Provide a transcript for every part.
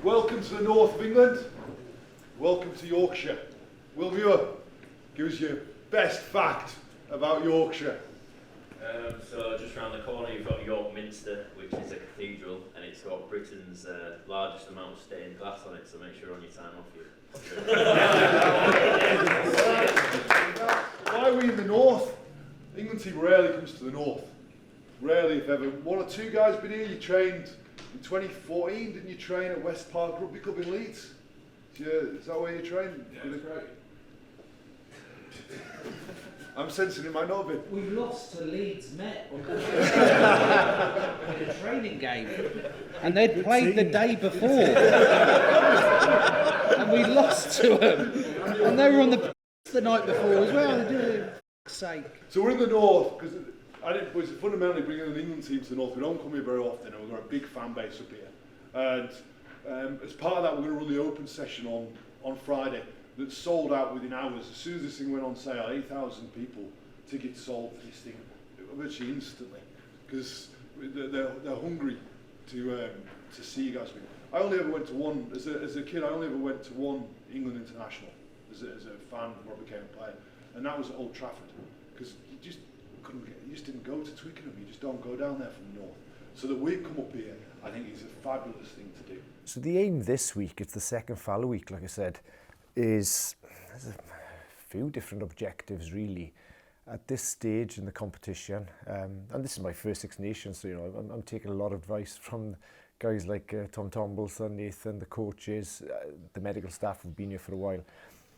Welcome to the north of England. Welcome to Yorkshire. Will Muir, give us your best fact about Yorkshire. So just round the corner you've got York Minster, which is a cathedral, and it's got Britain's largest amount of stained glass on it, so make sure you're on your time off you. Why are we in the north? England team rarely comes to the north. Rarely, if ever. One or two guys been here. You trained in 2014, didn't you train at West Park Rugby Club in Leeds? Is that where you trained? Yeah, that's right. I'm sensing it might not have been. We lost to Leeds Met in a training game, and they'd played the day before, and we lost to them, and they were on the night before as well. For sake. So we're in the north because was fundamentally bringing an England team to the north. We don't come here very often, and we've got a big fan base up here. And as part of that, we're going to run the open session on Friday. That's sold out within hours. As soon as this thing went on sale, 8,000 people, tickets sold for this thing virtually instantly, because they're hungry to see you guys. I only ever went to one as a kid. I only ever went to one England international as a fan before I became a player, and that was at Old Trafford, because you just didn't go to Twickenham. You just don't go down there from the north. So that we've come up here, I think, is a fabulous thing to do. So the aim this week, it's the second fallow week, like I said, there's a few different objectives really at this stage in the competition, and this is my first Six Nations, so I'm taking a lot of advice from guys like Tom Tombleson, Nathan, the coaches, the medical staff who've been here for a while.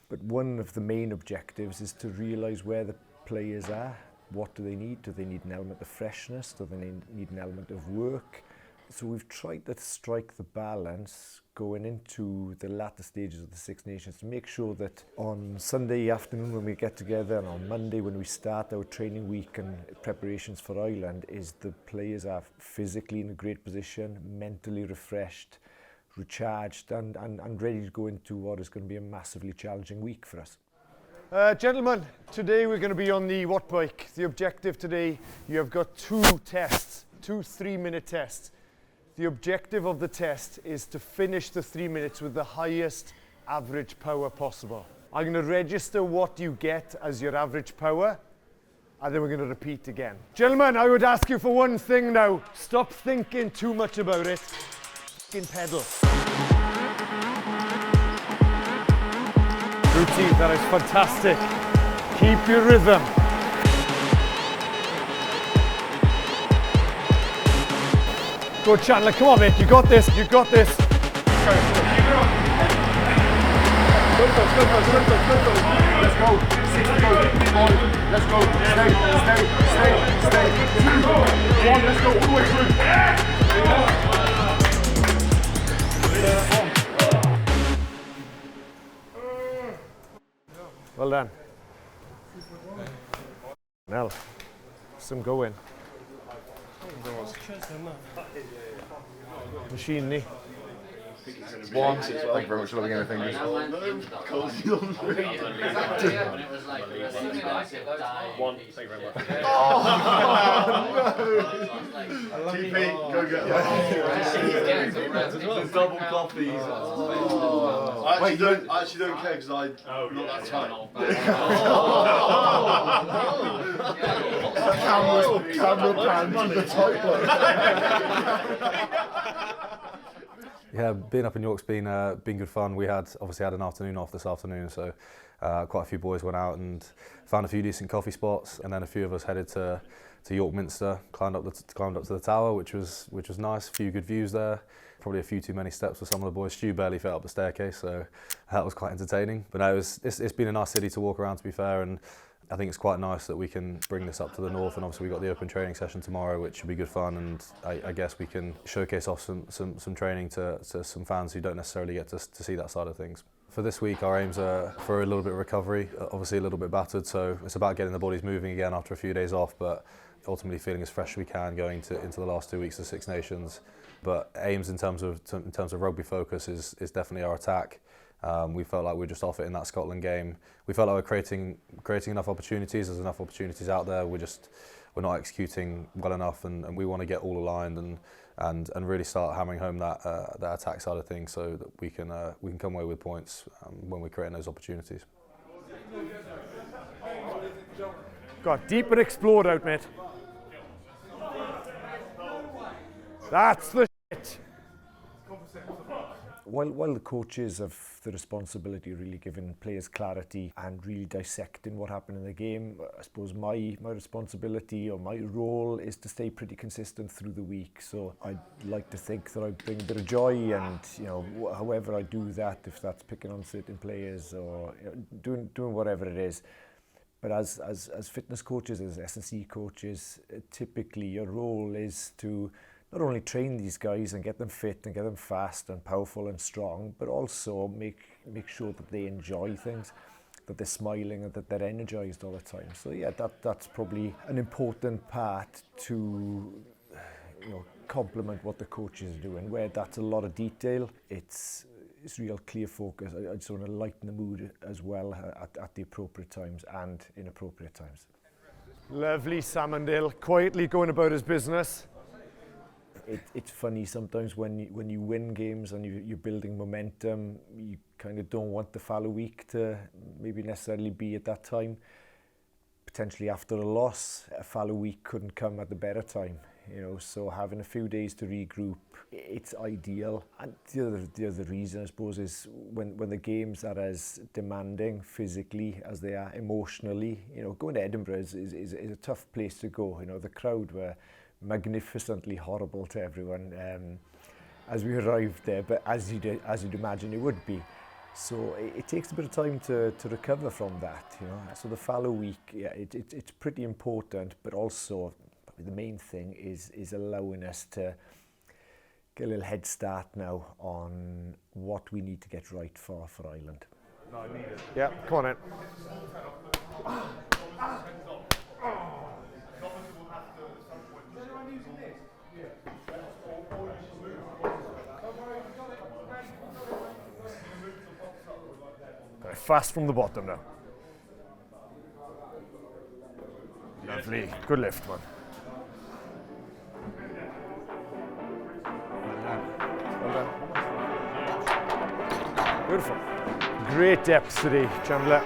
But one of the main objectives is to realise where the players are. What do they need? Do they need an element of freshness? Do they need an element of work? So we've tried to strike the balance going into the latter stages of the Six Nations to make sure that on Sunday afternoon when we get together and on Monday when we start our training week and preparations for Ireland, is the players are physically in a great position, mentally refreshed, recharged and ready to go into what is going to be a massively challenging week for us. Gentlemen, today we're going to be on the Watbike. The objective today, you have got two tests, 2 3-minute tests. The objective of the test is to finish the 3 minutes with the highest average power possible. I'm going to register what you get as your average power, and then we're going to repeat again. Gentlemen, I would ask you for one thing now. Stop thinking too much about it. F***ing pedal. Routine, that is fantastic. Keep your rhythm. Go Chandler, come on mate, you got this, you got this. Go, keep it on. Good. Let's go. 6 to go. 1. Let's go. Stay. 1. Let's go all the way through. Well done. Now, some going. Machine knee. 1. Thank you very much for loving anything. One. Thank you very much. TP, go get one. Double coffees. I actually don't care because I'm not that tight. Camera pan to the toilet. Yeah, being up in York's been good fun. We obviously had an afternoon off this afternoon, so quite a few boys went out and found a few decent coffee spots, and then a few of us headed to York Minster, climbed up to the tower, which was nice. A few good views there. Probably a few too many steps for some of the boys. Stu barely fit up the staircase, so that was quite entertaining. But no, it's been a nice city to walk around, to be fair, and I think it's quite nice that we can bring this up to the north, and obviously we've got the open training session tomorrow, which should be good fun, and I guess we can showcase off some training to some fans who don't necessarily get to see that side of things. For this week, our aims are for a little bit of recovery, obviously a little bit battered, so it's about getting the bodies moving again after a few days off, but ultimately feeling as fresh as we can going into the last 2 weeks of Six Nations. But aims in terms of rugby focus is definitely our attack. We felt like we were just off it in that Scotland game. We felt like we're creating enough opportunities. There's enough opportunities out there. We're just we're not executing well enough, and we want to get all aligned and really start hammering home that attack side of things, so that we can come away with points when we're creating those opportunities. Got deep and explode out, mate. That's the shit. While the coaches have the responsibility of really giving players clarity and really dissecting what happened in the game, I suppose my responsibility or my role is to stay pretty consistent through the week. So I'd like to think that I bring a bit of joy, and however I do that, if that's picking on certain players or doing whatever it is. But as fitness coaches, as S&C coaches, typically your role is to not only train these guys and get them fit and get them fast and powerful and strong, but also make sure that they enjoy things, that they're smiling and that they're energized all the time. So yeah, that's probably an important part to complement what the coaches are doing. Where that's a lot of detail, it's real clear focus. I just want to lighten the mood as well at the appropriate times and inappropriate times. Lovely Salmondale, quietly going about his business. It's funny sometimes when you win games and you're building momentum, you kind of don't want the fallow week to maybe necessarily be at that time. Potentially after a loss, a fallow week couldn't come at the better time. So having a few days to regroup, it's ideal. And the other reason, I suppose, is when the games are as demanding physically as they are emotionally. Going to Edinburgh is a tough place to go. The crowd were magnificently horrible to everyone as we arrived there, but as you'd imagine it would be. So it takes a bit of time to recover from that. So the fallow week, yeah, it's pretty important, but also the main thing is allowing us to get a little head start now on what we need to get right for Ireland. Yeah, come on in. Fast from the bottom now. Lovely. Good lift, man. Well done. Beautiful. Great depth today, Chandler.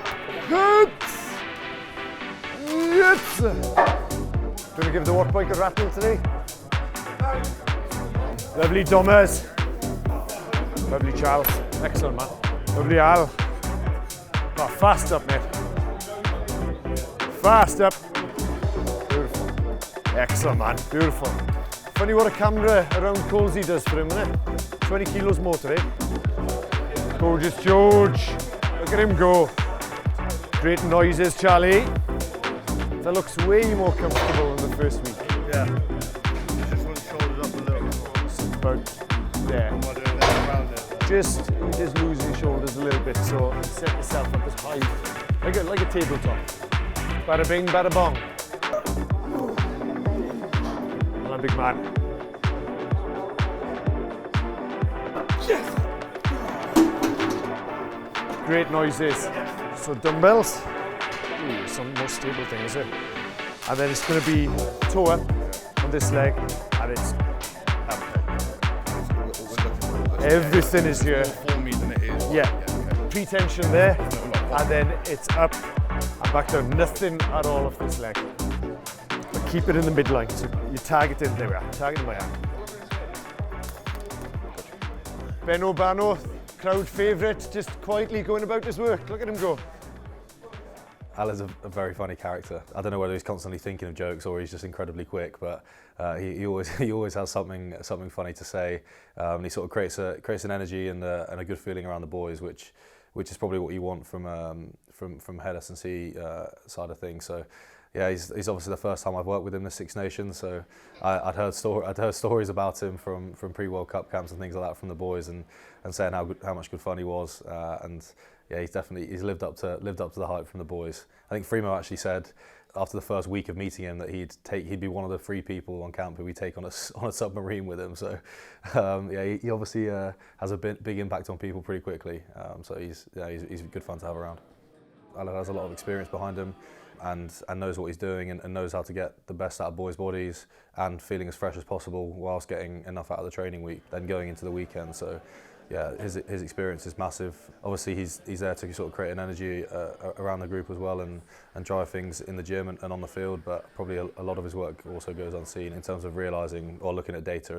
Yes! Gonna give the Watbike a rattle today. Lovely Dummers. Lovely Charles. Excellent, man. Lovely Al. Oh, fast up, mate. Fast up. Beautiful. Excellent, man. Beautiful. Funny what a camera around Colsey does for him, isn't it? 20 kilos more today. Gorgeous George. Look at him go. Great noises, Charlie. That looks way more comfortable than the first week. Yeah. Just want the shoulders up a little. About there. Just lose your shoulders a little bit, so set yourself up as high, like a tabletop. Bada bing, bada bong. Well done, big man. Yes. Great noises. So dumbbells. Ooh, some more stable thing, is it? And then it's going to be toe up on this leg, and it's up. Everything is here. For me than it is. Yeah. Pre-tension there, and then it's up and back down. Nothing at all off this leg. But keep it in the midline. So you target it. There we are. Target in my hand. Benno Bano, crowd favourite, just quietly going about his work. Look at him go. Al is a very funny character. I don't know whether he's constantly thinking of jokes or he's just incredibly quick, but he always has something funny to say. He sort of creates an energy and a good feeling around the boys, which is probably what you want from head S&C side of things. So yeah, he's obviously the first time I've worked with him in the Six Nations. So I'd heard stories about him from pre-World Cup camps and things like that from the boys, and saying how much good fun he was. And yeah, he's lived up to the hype from the boys. I think Freemo actually said after the first week of meeting him that he'd be one of the 3 people on camp who we take on a submarine with him. So yeah, he obviously has a big impact on people pretty quickly. So he's good fun to have around. Alan has a lot of experience behind him. and knows what he's doing and knows how to get the best out of boys' bodies and feeling as fresh as possible whilst getting enough out of the training week, then going into the weekend. So yeah, his experience is massive. Obviously he's there to sort of create an energy around the group as well and drive things in the gym and on the field, but probably a lot of his work also goes unseen in terms of realising or looking at data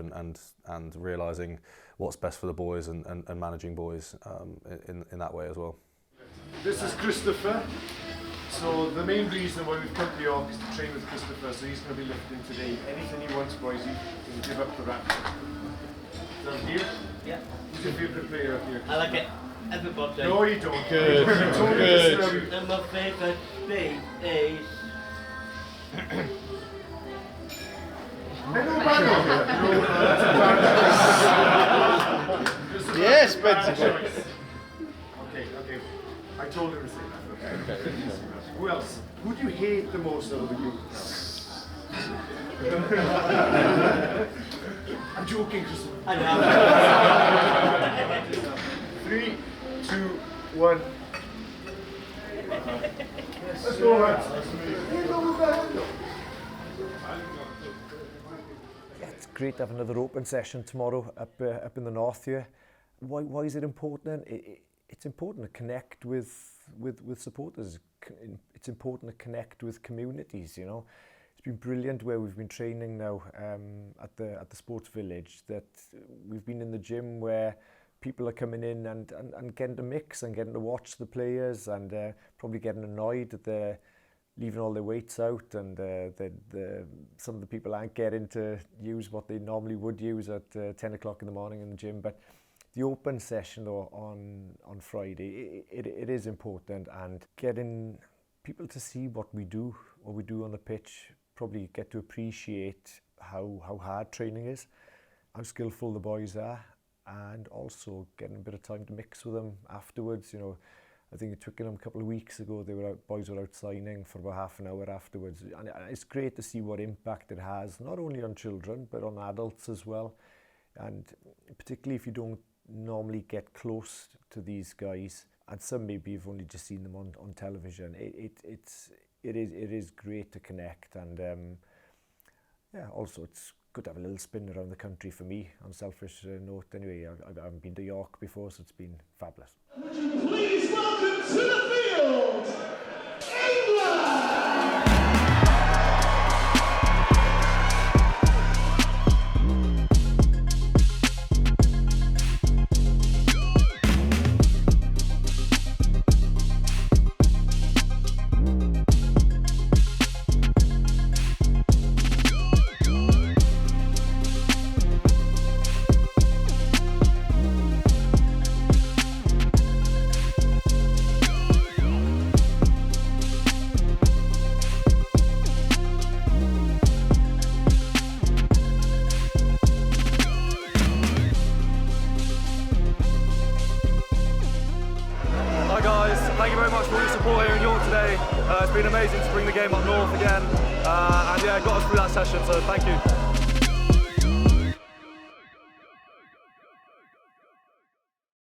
and realising what's best for the boys and managing boys in that way as well. This is Christopher. So the main reason why we've come to York is to train with Christopher, so he's going to be lifting today. Anything he wants, boys, he can give up for that. Down here? Yeah. Who's your favourite player up here? I like it. Everybody. No, you don't. Good. Good. And my favourite beat is... Yes, Spencer. Okay. I told him to say that. Okay. Who else? Who do you hate the most out of the group? I'm joking, Christopher. I know. 3, 2, 1. Let's go, lads. Yeah, it's great to have another open session tomorrow up in the north here. Why is it important? It's important to connect with supporters. It's important to connect with communities. You know, it's been brilliant where we've been training now at the sports village. That we've been in the gym where people are coming in and getting to mix and getting to watch the players and probably getting annoyed that they're leaving all their weights out and some of the people aren't getting to use what they normally would use at 10 o'clock in the morning in the gym. But the open session though on Friday, it is important, and getting people to see what we do on the pitch, probably get to appreciate how hard training is, how skillful the boys are, and also getting a bit of time to mix with them afterwards. You know, I think at Twickenham a couple of weeks ago, boys were out signing for about half an hour afterwards, and it's great to see what impact it has, not only on children but on adults as well. And particularly if you don't normally get close to these guys, and some maybe you've only just seen them on television, it is great to connect. And yeah, also it's good to have a little spin around the country for me, on a selfish note anyway. I haven't been to York before, so it's been fabulous. Would you please welcome to the field, England! Thank you very much for all your support here in York today. It's been amazing to bring the game up north again, and yeah, got us through that session, so thank you.